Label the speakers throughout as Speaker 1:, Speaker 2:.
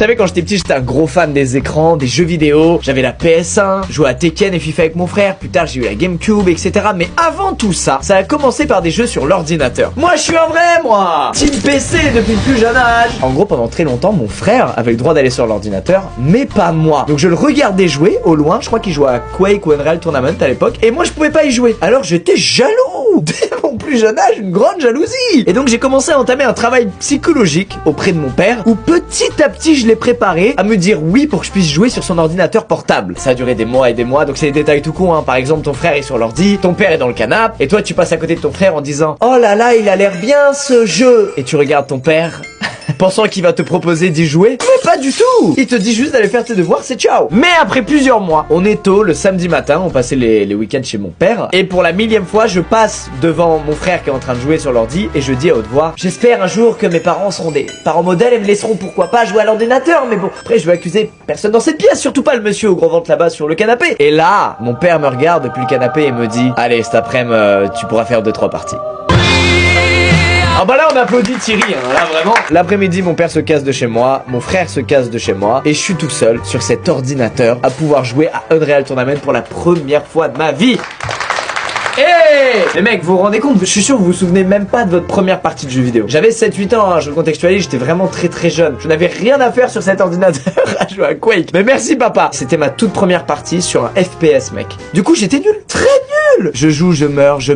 Speaker 1: Vous savez, quand j'étais petit, j'étais un gros fan des écrans, des jeux vidéo. J'avais la PS1, je jouais à Tekken et FIFA avec mon frère. Plus tard, j'ai eu la GameCube, etc. Mais avant tout ça, ça a commencé par des jeux sur l'ordinateur. Moi, je suis un vrai, moi Team PC depuis le plus jeune âge. En gros, pendant très longtemps, mon frère avait le droit d'aller sur l'ordinateur, mais pas moi. Donc je le regardais jouer au loin. Je crois qu'il jouait à Quake ou Unreal Tournament à l'époque. Et moi, je pouvais pas y jouer. Alors j'étais jaloux. Dès mon plus jeune âge, une grande jalousie. Et donc j'ai commencé à entamer un travail psychologique auprès de mon père, où petit à petit je l'ai préparé à me dire oui pour que je puisse jouer sur son ordinateur portable. Ça a duré des mois et des mois, donc c'est des détails tout con, hein. Par exemple, ton frère est sur l'ordi, ton père est dans le canapé, et toi tu passes à côté de ton frère en disant oh là là, il a l'air bien ce jeu. Et tu regardes ton père pensant qu'il va te proposer d'y jouer, mais pas du tout. Il te dit juste d'aller faire tes devoirs, c'est ciao. Mais après plusieurs mois, on est tôt, le samedi matin, on passait les week-ends chez mon père, et pour la 1000e fois, je passe devant mon frère qui est en train de jouer sur l'ordi, et je dis à haute voix, j'espère un jour que mes parents seront des parents modèles et me laisseront pourquoi pas jouer à l'ordinateur, mais bon, après je vais accuser personne dans cette pièce, surtout pas le monsieur au gros ventre là-bas sur le canapé. Et là, mon père me regarde depuis le canapé et me dit, allez, cet après-midi, tu pourras faire 2-3 parties. Ah bah là on applaudit Thierry, hein, là vraiment. L'après-midi mon père se casse de chez moi, mon frère se casse de chez moi, et je suis tout seul sur cet ordinateur à pouvoir jouer à Unreal Tournament pour la première fois de ma vie. Hey les mecs, vous vous rendez compte? Je suis sûr que vous vous souvenez même pas de votre première partie de jeu vidéo. J'avais 7-8 ans, hein, je contextualise, j'étais vraiment très jeune. Je n'avais rien à faire sur cet ordinateur à jouer à Quake. Mais merci papa. C'était ma toute première partie sur un FPS mec. Du coup j'étais nul, très nul. Je joue, je meurs, je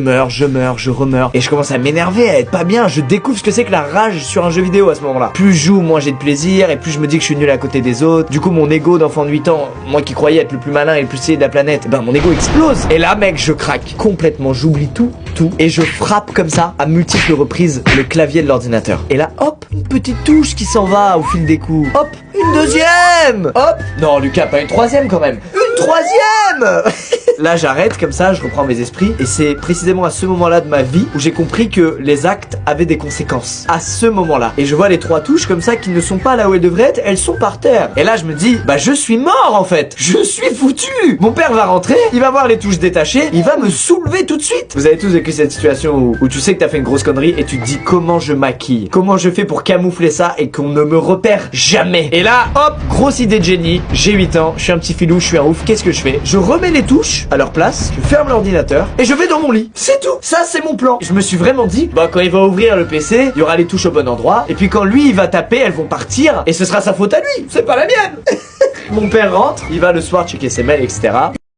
Speaker 1: remeurs. Et je commence à m'énerver, à être pas bien. Je découvre ce que c'est que la rage sur un jeu vidéo à ce moment-là. Plus je joue, moins j'ai de plaisir, et plus je me dis que je suis nul à côté des autres. Du coup mon ego d'enfant de 8 ans, moi qui croyais être le plus malin et le plus stylé de la planète, ben mon ego explose. Et là mec, je craque complètement, j'oublie tout, et je frappe comme ça à multiples reprises le clavier de l'ordinateur. Et là, hop, une petite touche qui s'en va au fil des coups. Hop, une deuxième. Hop, non Lucas, pas une troisième quand même. Une troisième. Là j'arrête comme ça, je reprends mes esprits, et c'est précisément à ce moment-là de ma vie où j'ai compris que les actes avaient des conséquences. À ce moment-là. Et je vois les 3 touches comme ça qui ne sont pas là où elles devraient être, elles sont par terre. Et là je me dis, bah je suis mort en fait. Je suis foutu. Mon père va rentrer, il va voir les touches détachées, il va me soulever tout de suite. Vous avez tous vécu cette situation où tu sais que t'as fait une grosse connerie et tu te dis comment je maquille, comment je fais pour camoufler ça et qu'on ne me repère jamais. Et là, hop, grosse idée de génie, j'ai 8 ans, je suis un petit filou, je suis un ouf, qu'est-ce que je fais? Je remets les touches à leur place, je ferme l'ordinateur et je vais dans mon lit. C'est tout. Ça c'est mon plan. Je me suis vraiment dit, bah quand il va ouvrir le PC, il y aura les touches au bon endroit, et puis quand lui il va taper, elles vont partir et ce sera sa faute à lui, c'est pas la mienne. Mon père rentre, il va le soir checker ses mails, etc.